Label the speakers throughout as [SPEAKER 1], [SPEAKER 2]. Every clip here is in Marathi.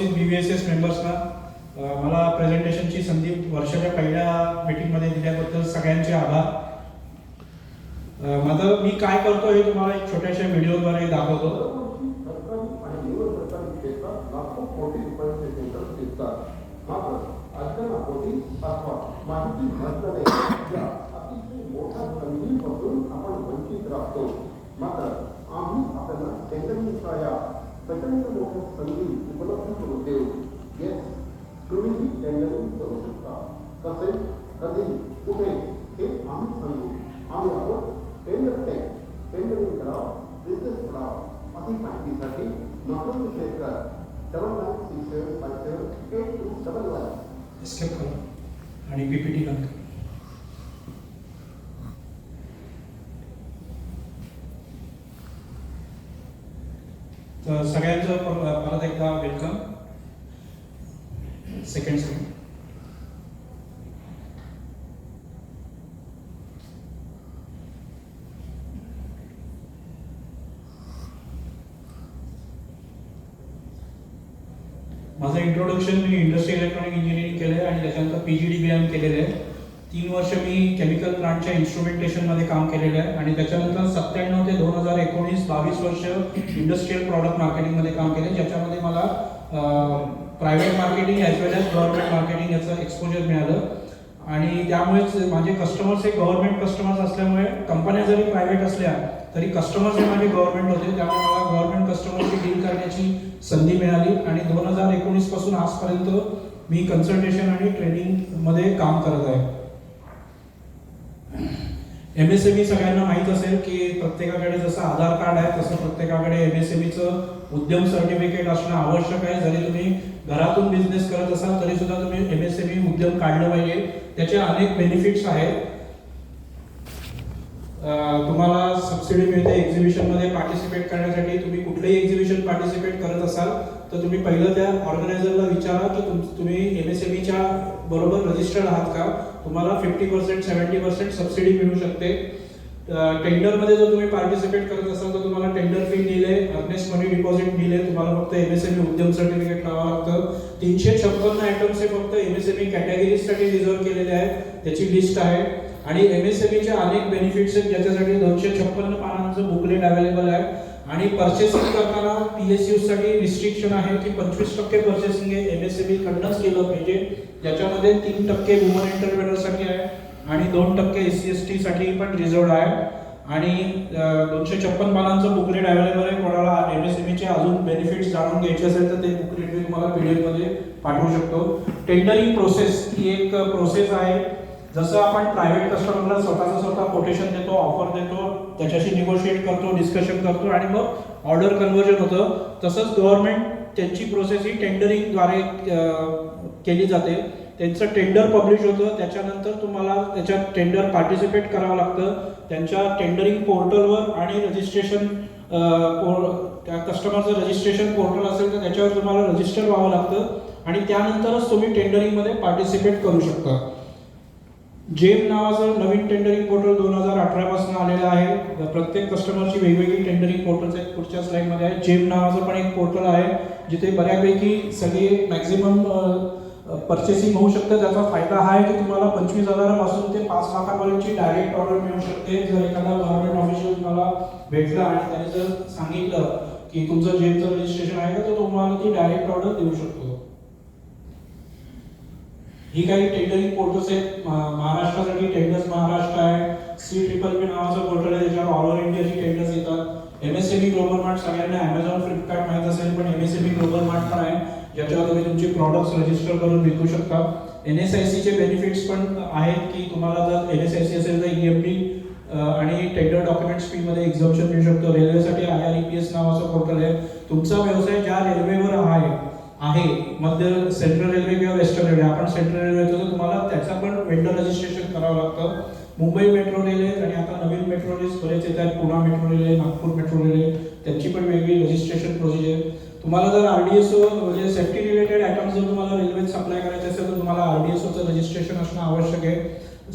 [SPEAKER 1] BVSS मेंबर्सना मला प्रेझेंटेशनची संधी वर्षाच्या पहिल्या मीटिंगमध्ये दिल्याबद्दल सगळ्यांचे आभार. माझं मी काय करतो हे तुम्हाला एक छोट्याशा व्हिडिओद्वारे दाखवतो.
[SPEAKER 2] मात्र आम्ही आपल्याला टेक्नॉलॉजीच्या या प्रचंड मोठ्या संधी उपलब्ध करून देऊ. तुम्ही टेंडरिंग करू शकता. कसे, कधी, कुठे हे आम्ही सांगू. आम्ही आहोत टेंडरिंग करावं, बिझनेस करावं अशी माहितीसाठी नोकरी क्षेत्र 7967578271
[SPEAKER 1] स्केप करा आणि PPT करा. तर सगळ्यांचं परत एकदा वेलकम. सेकंड माझं इंट्रोडक्शन, मी इंडस्ट्रियल इलेक्ट्रॉनिक इंजिनिअरिंग केलं आहे आणि त्याच्यानंतर PGDBM केलेलं आहे. 3 वर्ष मी केमिकल प्लांटच्या इन्स्ट्रुमेंटेशनमध्ये काम केलेलं आहे आणि त्याच्यानंतर 97 ते 2019 22 वर्ष इंडस्ट्रियल प्रॉडक्ट मार्केटिंगमध्ये काम केले, ज्याच्यामध्ये मला प्रायव्हेट मार्केटिंग ॲज वेल ॲज गव्हर्नमेंट मार्केटिंग याचं एक्सपोजर मिळालं. आणि त्यामुळेच माझे कस्टमर्स हे गव्हर्नमेंट कस्टमर्स असल्यामुळे कंपन्या जरी प्रायव्हेट असल्या तरी कस्टमर्स हे माझे गव्हर्नमेंट होते, त्यामुळे मला गव्हर्नमेंट कस्टमरशी डील करण्याची संधी मिळाली. आणि 2019 पासून आजपर्यंत मी कन्सल्टेशन आणि ट्रेनिंगमध्ये काम करत आहे. MSME सगळ्यांना माहीत असेल की प्रत्येकाकडे जसं आधार कार्ड आहे तसं प्रत्येकाकडे MSMEचं उद्यम सर्टिफिकेट असणं आवश्यक आहे. जरी तुम्ही घरातून बिझनेस करत असाल तरी सुद्धा तुम्ही MSME उद्यम काढलं पाहिजे. त्याचे अनेक बेनिफिट्स आहेत. तुम्हाला सबसिडी मिळते एक्झिबिशनमध्ये पार्टिसिपेट करण्यासाठी. तुम्ही कुठलेही एक्झिबिशन पार्टिसिपेट करत असाल तर तुम्ही पहिलं त्या ऑर्गनायझरला विचारा की तुम्ही MSMEच्या बरोबर रजिस्टर्ड आहात का. तुम्हाला 50% 70% सबसिडी मिळू शकते. टेंडरमध्ये जर तुम्ही पार्टिसिपेट करत असाल तर तुम्हाला टेंडर फी दिले, अर्नेस्ट मनी डिपॉझिट दिले, तुम्हाला फक्त MSME उद्यम सर्टिफिकेट लावावं लागतं. 356 आयटम्स हे फक्त MSME कॅटेगरीजसाठी रिझर्व केलेले आहेत, त्याची लिस्ट आहे. आणि MSMEचे अनेक बेनिफिट्स आहेत ज्याच्यासाठी 256 पानांचं बुकलेट अवेलेबल आहे. आणि परचेसिंग करताना PSUसाठी रिस्ट्रिक्शन आहे की 25% परचेसिंग हे MSME कडनंच केलं पाहिजे, ज्याच्यामध्ये 3% वुमन एंटरप्रेनरसाठी आहे आणि 2% SC/ST साठी पण रिझर्व्ड आहे. आणि 256 पानांचं बुकलेट अवेलेबल आहे. कोणाला MSMEचे अजून बेनिफिट्स जाणून घ्यायचे असेल तर ते बुकलेट मी तुम्हाला PDF मध्ये पाठवू शकतो. टेंडरिंग प्रोसेस ही एक प्रोसेस आहे. जसं आपण प्रायव्हेट कस्टमरला स्वतः कोटेशन देतो, ऑफर देतो, त्याच्याशी निगोशिएट करतो, डिस्कशन करतो आणि मग ऑर्डर कन्व्हर्जन होतं, तसंच गव्हर्नमेंट त्यांची प्रोसेस ही टेंडरिंगद्वारे केली जाते. त्यांचं टेंडर पब्लिश होतं, त्याच्यानंतर तुम्हाला त्याच्यात टेंडर पार्टिसिपेट करावं लागतं. त्यांच्या टेंडरिंग पोर्टलवर आणि रजिस्ट्रेशन त्या कस्टमरचं रजिस्ट्रेशन पोर्टल असेल तर त्याच्यावर तुम्हाला रजिस्टर व्हावं लागतं आणि त्यानंतरच तुम्ही टेंडरिंगमध्ये पार्टिसिपेट करू शकता. जेम नावाचं नवीन टेंडरिंग पोर्टल 2018 पासून आलेलं आहे. प्रत्येक कस्टमरची वेगवेगळी टेंडरिंग पोर्टल्स आहेत, पुढच्या स्लाइडमध्ये आहे. जेम नावाचं पण एक पोर्टल आहे जिथे बऱ्यापैकी सगळे मॅक्झिमम परचेसिंग होऊ शकतं. त्याचा फायदा हा आहे की तुम्हाला 25,000 पासून ते 5 लाखापर्यंतची डायरेक्ट ऑर्डर मिळू शकते. जर एखादा गव्हर्नमेंट ऑफिशियल तुम्हाला भेटला आणि त्याने जर सांगितलं की तुमचं जेमचं रजिस्ट्रेशन आहे का तर तुम्हाला ती डायरेक्ट ऑर्डर देऊ शकतो. ही काही टेंडरिंग पोर्टल्स आहेत. महाराष्ट्रासाठी टेंडर्स महाराष्ट्र आहे. CPPP नावाचं पोर्टल आहे, त्याच्यावर ऑल ओव्हर इंडियाची टेंडर्स येतात. MSME ग्लोबल मार्ट सगळ्यांना Amazon, फ्लिपकार्ट माहीत असेल, पण MSME ग्लोबल मार्ट पण आहे ज्याच्यावर तुम्ही तुमचे प्रॉडक्ट्स रजिस्टर करून विकू शकता. NSICचे बेनिफिट्स पण आहेत की तुम्हाला जर NSIC असेल तर EMD आणि टेंडर डॉक्युमेंट्स फीमध्ये एक्झम्पशन मिळू शकतं. रेल्वेसाठी IREPS नावाचं पोर्टल आहे. तुमचा व्यवसाय ज्या रेल्वेवर आहे, मध्य सेंट्रल रेल्वे किंवा वेस्टर्न रेल्वे, आपण सेंट्रल रेल्वे येतो तर तुम्हाला त्याचा पण वेंडर रजिस्ट्रेशन करावं लागतं. मुंबई मेट्रो रेल्वे आणि आता नवीन मेट्रो रेल्स बरेच येत आहेत. Pune metro railway, Nagpur metro railway, त्यांची पण वेगळी रजिस्ट्रेशन प्रोसिजर. तुम्हाला जर RDSO म्हणजे सेफ्टी रिलेटेड आयटम्स जर तुम्हाला रेल्वेत सप्लाय करायचे असेल तर तुम्हाला RDSOचं रजिस्ट्रेशन असणं आवश्यक आहे.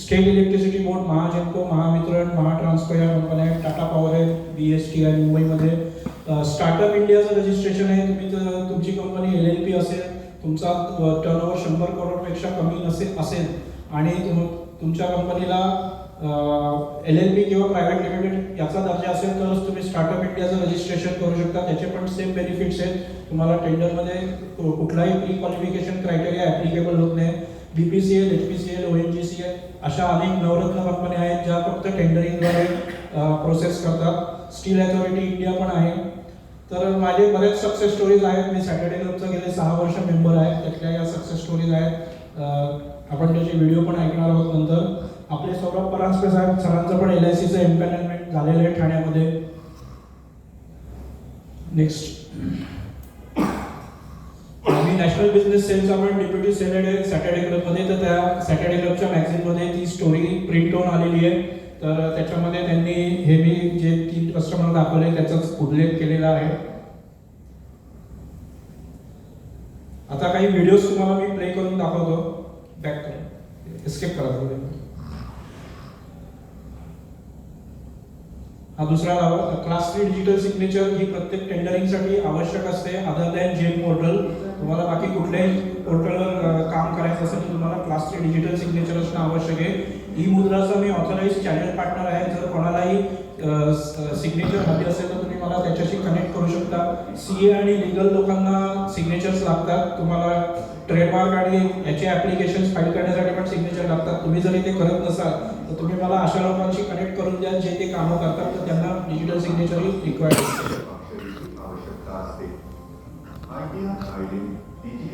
[SPEAKER 1] State electricity board, Mahagenco, Mahavitaran, Mahatransco या कंपन्या आहेत. टाटा पॉवर आहे, BST आहे मुंबईमध्ये. स्टार्टअप इंडियाचं रजिस्ट्रेशन आहे. तुमची कंपनी LLP असेल, तुमचा टर्नओव्हर 100 करोडपेक्षा कमी असेल आणि तुमच्या कंपनीला LLP किंवा प्रायव्हेट लिमिटेड याचा दर्जा असेल तरच तुम्ही स्टार्टअप इंडियाचं रजिस्ट्रेशन करू शकता. त्याचे पण सेम बेनिफिट्स आहेत. तुम्हाला टेंडरमध्ये कुठलाही प्री क्वालिफिकेशन क्रायटेरिया ॲप्लिकेबल होत नाही. BPCL, HPCL, ONGCL अशा अनेक नवरत्न कंपन्या आहेत ज्या फक्त टेंडरिंगद्वारे प्रोसेस करतात. स्टील अथॉरिटी इंडिया पण आहे. तर माझे बरेच सक्सेस स्टोरीज आहेत. मी सॅटर्डे क्लबचा गेले 6 वर्ष मेंबर आहे. त्यातल्या या सक्सेस स्टोरीज आहेत. आपण त्याचे व्हिडिओ पण ऐकणार आहोत नंतर. आपले सौरभ परांजपे साहेब सरांचं पण LICचं एम्पॅनलमेंट झालेलं आहे ठाण्यामध्ये. नेक्स्ट, मी नॅशनल बिझनेस सेलचा पण डेप्युटी सेल हेड आहे सॅटर्डे क्लबमध्ये. तर त्या सॅटर्डे क्लबच्या मॅगझिनमध्ये ती स्टोरी प्रिंट होऊन आलेली आहे. तर त्याच्यामध्ये त्यांनी हे मी जे 3 कस्टमर दाखवले त्याचाच उल्लेख केलेला आहे. आता काही व्हिडिओज तुम्हाला मी प्ले करून दाखवतो. बॅक करा, एस्केप करा थोडे. हा दुसरा दावा, क्लास 3 डिजिटल सिग्नेचर ही प्रत्येक टेंडरिंगसाठी आवश्यक असते. अदर दॅन जेम पोर्टल, तुम्हाला बाकी कुठल्याही पोर्टलवर काम करायचं असेल तर तुम्हाला क्लास 3 डिजिटल सिग्नेचर असणं आवश्यक आहे. ई-मुद्राचा मी ऑथराइज चॅनल पार्टनर आहे. जर कोणालाही सिग्नेचर हवी असेल तर तुम्ही मला त्याच्याशी कनेक्ट करू शकता. CA आणि लिगल लोकांना सिग्नेचर्स लागतात. तुम्हाला ट्रेडमार्क आणि याचे ॲप्लिकेशन्स फाईल करण्यासाठी पण सिग्नेचर लागतात. तुम्ही जरी ते करत नसाल तर तुम्ही मला अशा लोकांशी कनेक्ट करून द्या जे ते कामं करतात, तर त्यांना डिजिटल सिग्नेचरही रिक्वायर्ड असते.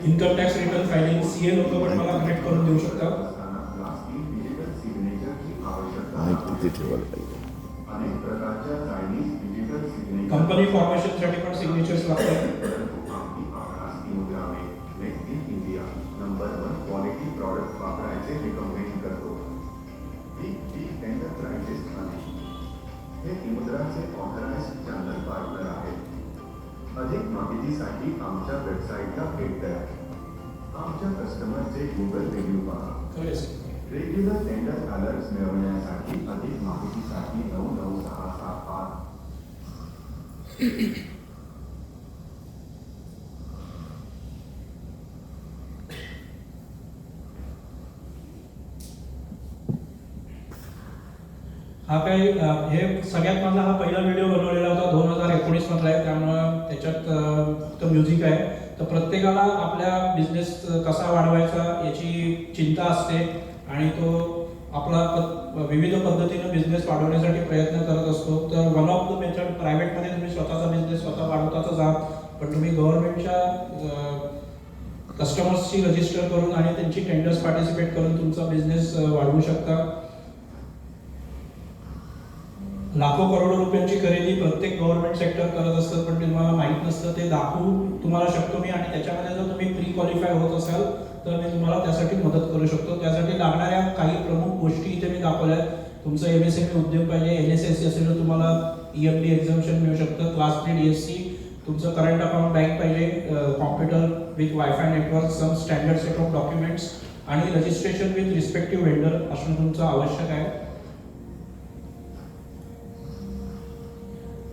[SPEAKER 1] Income tax return filing CA लोक पण मला कनेक्ट करून देऊ शकतात. कंपनी फॉर्मेशनसाठी पण सिग्नेचर्स लागतात.
[SPEAKER 3] अधिक माहितीसाठी आमच्या वेबसाईटला भेट द्या. आमच्या कस्टमरचे गुगल रिव्ह्यू पहा. रेग्युलर टेंडर अलर्ट्स मिळवण्यासाठी अधिक माहितीसाठी 99675.
[SPEAKER 1] हा काही हे सगळ्यात माझा हा पहिला व्हिडिओ बनवलेला होता 2019 मधला आहे. त्यामुळं त्याच्यात फक्त म्युझिक आहे. तर प्रत्येकाला आपल्या बिझनेस कसा वाढवायचा याची चिंता असते आणि तो आपला विविध पद्धतीनं बिझनेस वाढवण्यासाठी प्रयत्न करत असतो. तर वन ऑफ द मेथड, प्रायव्हेटमध्ये तुम्ही स्वतःचा बिझनेस स्वतः वाढवताच आहात, पण तुम्ही गव्हर्नमेंटच्या कस्टमर्सची रजिस्टर करून आणि त्यांची टेंडर्स पार्टिसिपेट करून तुमचा बिझनेस वाढवू शकता. लाखो करोडो रुपयांची खरेदी प्रत्येक गव्हर्नमेंट सेक्टर करत असतं, पण तुम्हाला माहीत नसतं. ते दाखवू तुम्हाला शकतो मी, आणि त्याच्यामध्ये जर तुम्ही प्री क्वालिफाय होत असाल तर मी तुम्हाला त्यासाठी मदत करू शकतो. त्यासाठी लागणाऱ्या काही प्रमुख गोष्टी इथे मी दाखवल्या आहेत. तुमचं MSME उद्योग पाहिजे, NSSC असेल तर तुम्हाला EMD एक्झाम्शन मिळू शकतं. क्लास 3 DSC, तुमचं करंट अकाउंट बँक पाहिजे, computer with wifi network, some standard set of documents आणि रजिस्ट्रेशन विथ रिस्पेक्टिव्ह वेंडर असणं तुमचं आवश्यक आहे.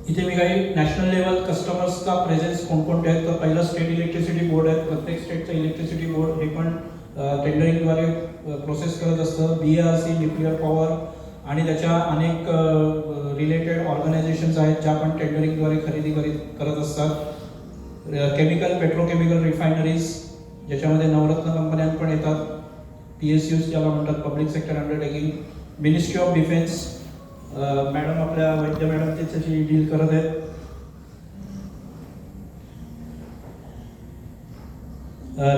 [SPEAKER 1] इथे मी काही नॅशनल लेवल कस्टमर्सचा प्रेझेन्स कोणकोणते आहेत. तर पहिलं स्टेट इलेक्ट्रिसिटी बोर्ड आहे. प्रत्येक स्टेटचं इलेक्ट्रिसिटी बोर्ड हे पण टेंडरिंगद्वारे प्रोसेस करत असतं. BRC, न्यूक्लिअर पॉवर आणि त्याच्या अनेक रिलेटेड ऑर्गनायझेशन्स आहेत ज्या पण टेंडरिंगद्वारे खरेदी करत असतात. केमिकल, पेट्रोकेमिकल रिफायनरीज ज्याच्यामध्ये नवरत्न कंपन्या पण येतात. PSUs ज्याला म्हणतात, public sector undertaking. Ministry of defence, madam आपल्या वैद्य मॅडम त्याच्याशी डील करत आहेत.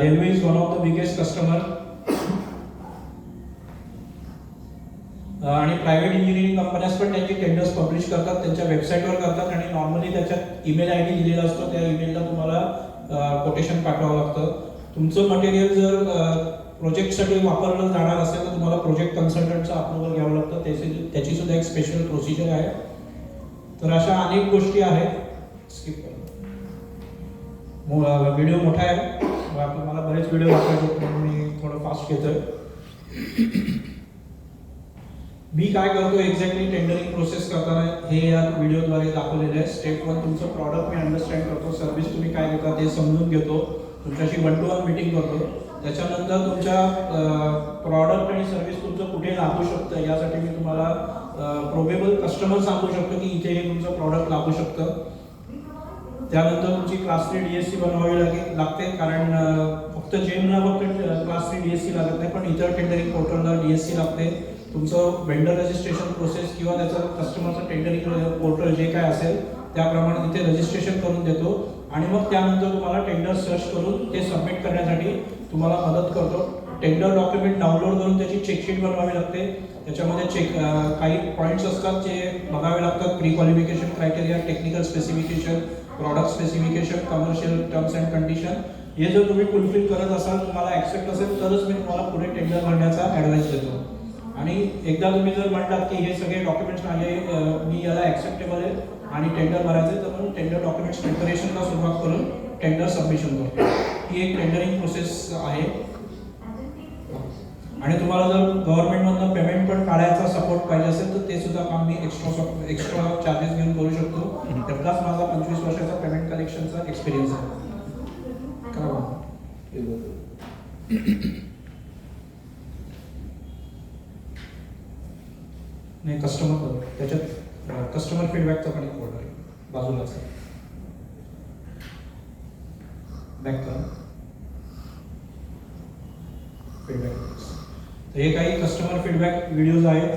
[SPEAKER 1] Railway is one of the biggest customer. आणि प्रायव्हेट इंजिनिअरिंग कंपन्यास पण त्यांची टेंडर्स पब्लिश करतात, त्यांच्या वेबसाईटवर करतात आणि नॉर्मली त्याच्यात ईमेल ID दिलेला असतो. त्या ईमेलला तुम्हाला कोटेशन पाठवावं लागतं. तुमचं मटेरियल जर प्रोजेक्टसाठी वापरलं जाणार असेल तर तुम्हाला प्रोजेक्ट कन्सल्टंटचा अप्रुव्हल घ्यावं लागतं. त्याची सुद्धा एक स्पेशल प्रोसिजर आहे. तर अशा अनेक गोष्टी आहेत. स्किप करा, व्हिडिओ मोठा आहे, मला बरेच व्हिडिओ दाखवायचे म्हणून मी थोडं फास्ट घेतोय. मी काय करतो एक्झॅक्टली टेंडरिंग प्रोसेस करताना हे या व्हिडिओद्वारे दाखवलेलं आहे. स्टेप 1 तुमचं प्रॉडक्ट मी अंडरस्टँड करतो, सर्व्हिस तुम्ही काय देता ते समजून घेतो, तुमच्याशी 1-to-1 मीटिंग करतो. त्याच्यानंतर तुमच्या प्रॉडक्ट आणि सर्व्हिस तुमचं कुठे लागू शकतं यासाठी मी तुम्हाला प्रोबेबल कस्टमर सांगू शकतो की इथे हे तुमचं प्रॉडक्ट लागू शकतं. त्यानंतर तुमची क्लास 3 DSC बनवावी लागते, कारण फक्त जेमला फक्त क्लास 3 DSC लागत नाही, पण इतर टेंडरिंग पोर्टलला DSC लागते. तुमचं वेंडर रजिस्ट्रेशन प्रोसेस किंवा त्याचं कस्टमरचं टेंडरिंग पोर्टल जे काय असेल त्याप्रमाणे तिथे रजिस्ट्रेशन करून देतो आणि मग त्यानंतर तुम्हाला टेंडर सर्च करून ते सबमिट करण्यासाठी तुम्हाला मदत करतो. टेंडर डॉक्युमेंट डाउनलोड करून त्याची चेकशीट बनवावी लागते. त्याच्यामध्ये काही पॉईंट्स असतात जे बघावे लागतात, pre qualification criteria, technical specification, product specification, commercial terms and condition. हे जर तुम्ही फुलफिल करत असाल, तुम्हाला ॲक्सेप्ट असेल तरच मी तुम्हाला पुढे टेंडर भरण्याचा ॲडवाइस देतो. आणि एकदा तुम्ही जर म्हणतात की हे सगळे डॉक्युमेंट्स माझे मी याला ॲक्सेप्टेबल आहे आणि टेंडर भरायचं आहे, तर मग टेंडर डॉक्युमेंट्स प्रिपरेशनला सुरुवात करून टेंडर सबमिशन करतो. ही एक टेंडरिंग प्रोसेस आहे. आणि तुम्हाला जर गव्हर्नमेंटमधनं पेमेंट पण काढायचा सपोर्ट पाहिजे असेल तर ते सुद्धा काम मी एक्स्ट्रा चार्जेस घेऊन करू शकतो. त्यातलाच माझा 25 वर्षाचा पेमेंट कलेक्शनचा एक्सपिरियन्स आहे. नाही, कस्टमर त्याच्यात कस्टमर फीडबॅकचा पण एक ऑर्डर आहे बाजूलाच आहे. बॅक करा फीडबॅक. तर हे काही कस्टमर फीडबॅक व्हिडिओज आहेत.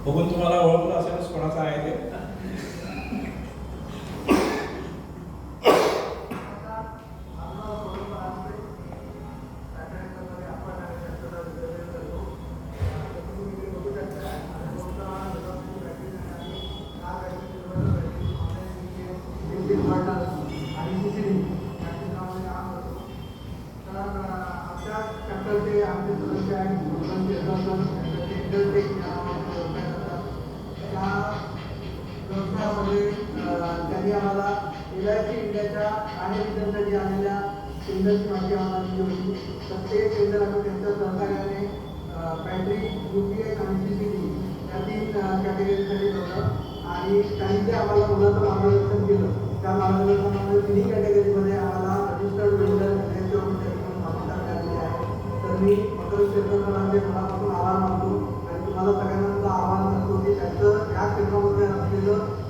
[SPEAKER 1] बघून तुम्हाला ओळखलं असेलच कोणाचा आहे ते.
[SPEAKER 4] त्यांनी आम्हाला LIC इंडियाच्या आणि रिटर्नसाठी आलेल्या टेंडरची माहिती आम्हाला दिली होती. तर ते टेंडर आम्ही त्यांच्या सहकार्याने बॅटरी, UPS आणि CCTV या 3 कॅटेगरीसाठी होतं आणि त्यांनी जे आम्हाला मुलाचं मार्गदर्शन केलं त्या मार्गदर्शनामध्ये 3 कॅटेगरीमध्ये आम्हाला रजिस्टर्ड वेंडर मान्यता मिळालेली आहे. तर मी मकर क्षेत्रफळांचे मनापासून आभार मानतो आणि तुम्हाला सगळ्यांना सुद्धा आव्हान करतो की त्यांचं या क्षेत्रामध्ये असलेलं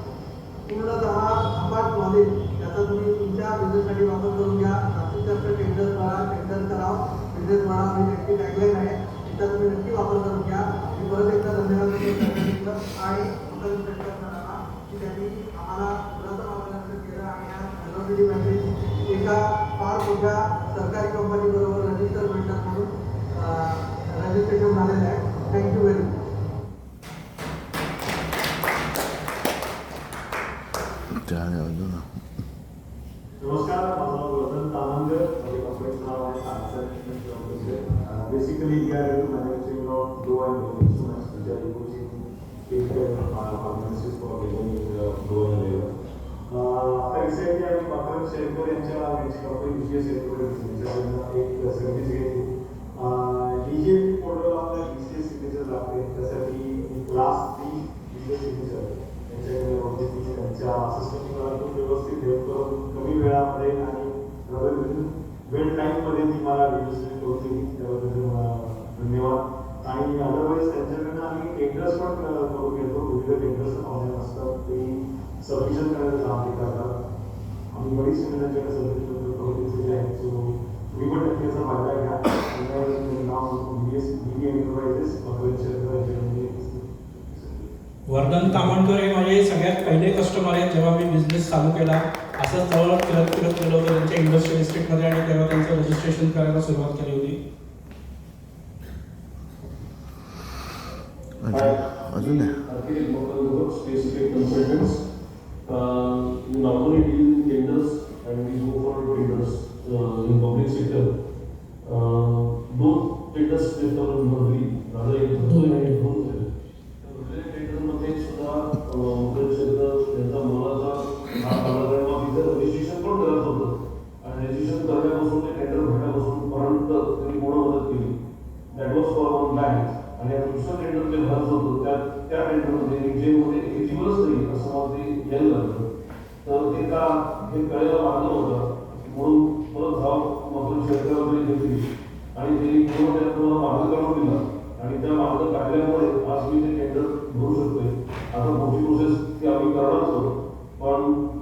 [SPEAKER 4] पूर्णतः अपाट नॉलेज त्याचा तुम्ही तुमच्या बिझनेससाठी वापर करून घ्या. जास्तीत जास्त टेंडर भरा, टेंडर कराव, बिझनेस वाढा ही नक्की टॅगलाईन आहे. त्याचा तुम्ही नक्की वापर करून घ्या. मी परत एकदा धन्यवाद देतो आणि मकर क्षेत्रफळांना की त्यांनी आम्हाला पुरातन मार्गदर्शन केलं आणि आज वेलोसिटी बॅटरी एका फार मोठ्या सरकारी कंपनीबरोबर रजिस्टर वेंडर म्हणून रजिस्ट्रेशन झालेलं आहे. Thank you very much.
[SPEAKER 5] नमस्कार, माझं नाव वर्धन तामंगर. माझ्या कंपनीचं नाव आहे Answer. Basically we are into manufacturing of dough and baking instruments which are used in chemical pharmacies for making dough and labor. आता रिसेंटली आम्ही पाखर शेरकर यांची कंपनी UPS शेरकर एक सर्व्हिस घेतली. DGMP पोर्टल आपल्या BCS सिग्नेचर लागते, त्यासाठी क्लास 3 BCS सिग्नेचर त्यांच्या सिस्टमला खूप व्यवस्थित हेल्प करून कमी वेळामध्ये आणि वेळ टाईममध्ये ती मला डिलिव्हरी करून दिली, त्याबद्दल धन्यवाद. आणि अदरवाईज त्यांच्याकडनं आम्ही टेंडर्स पण करून घेतो. विविध टेंडर्स ऑनलाईन असतात, ते सबमिशन करायचं काम ते करतात. आम्ही बरीच त्यांच्याकडे सबमिशन करून घेतलेली आहे. सो तुम्ही पण नक्की याचा फायदा घ्या. नाव BB एंटरप्राइजेस
[SPEAKER 1] वर्धन तामणकर हे माझे सगळ्यात पहिले कस्टमर आहेत. जेव्हा मी बिझनेस चालू केला असंच जवळ फिरत गेलो होतो त्यांच्या इंडस्ट्रियल इस्टेटमध्ये आणि तेव्हा त्यांचं रजिस्ट्रेशन करायला सुरुवात केली होती.
[SPEAKER 6] अजून specific consultants. We normally deal in tenders and we go for tenders in public sector. दोन tenders देतात monthly, rather एक दोन टेंडरमध्ये सुद्धा त्यांचा मला आहेत आणि आता दुसरं टेंडर जे भरायचं होतं त्या टेंडरमध्ये एक्झाममध्ये एलिजिबलच नाही असं मला ते यायला लागलं. तर ते का हे कळायला मागलं होतं म्हणून परत धाव आपण शेतकऱ्यामध्ये घेतली आणि त्यांनी पूर्ण त्यात मला मार्ग काढून दिला आणि त्या मार्ग काढल्यामुळे आज मी ते टेंडर भरू शकतोय. आता पुढची प्रोसेस ती आम्ही करणारच होतो, पण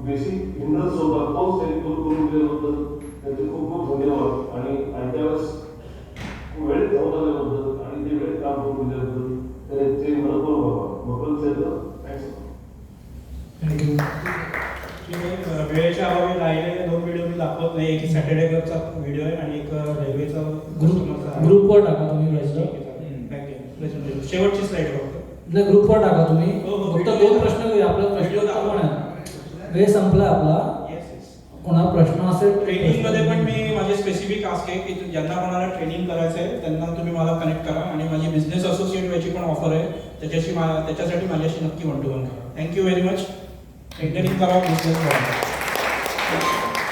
[SPEAKER 6] बेसिक हिंड्रन्स होता तोच त्यांनी दूर करून दिल्याबद्दल त्यांचे खूप खूप धन्यवाद. आणि त्या वेळेस वेळेत धावून आल्याबद्दल आणि ते वेळेत काम करून दिल्याबद्दल त्यांचे मनपूर्वक आभार. मकल सेंटर
[SPEAKER 1] थँक्यू. वेळेच्या अभावी राहिलेले 2 व्हिडिओ मी दाखवत नाही. एक सॅटर्डे क्लबचा व्हिडिओ आहे आणि एक रेल्वेचा
[SPEAKER 7] ग्रुपवर टाका तुम्ही व्याजला.
[SPEAKER 1] शेवटची स्लाइड फक्त.
[SPEAKER 7] नाही, ग्रुपवर टाका तुम्ही.
[SPEAKER 1] हो, हो,
[SPEAKER 7] फक्त
[SPEAKER 1] व्हिडिओ
[SPEAKER 7] 2 प्रश्न घेऊया. आपला प्रश्न पण आहे. वेळ संपला आपला. कोणा प्रश्न असेल
[SPEAKER 1] ट्रेनिंग मध्ये पण मी माझे स्पेसिफिक आस्क आहे की ज्यांना कोणाला ट्रेनिंग करायचं आहे त्यांना तुम्ही मला कनेक्ट करा आणि माझी बिझनेस असोसिएट व्हायची पण ऑफर आहे. त्याच्यासाठी माझ्याशी नक्की 1-to-1 करा. Thank you very much. ट्रेनिंग करा, बिझनेस करा.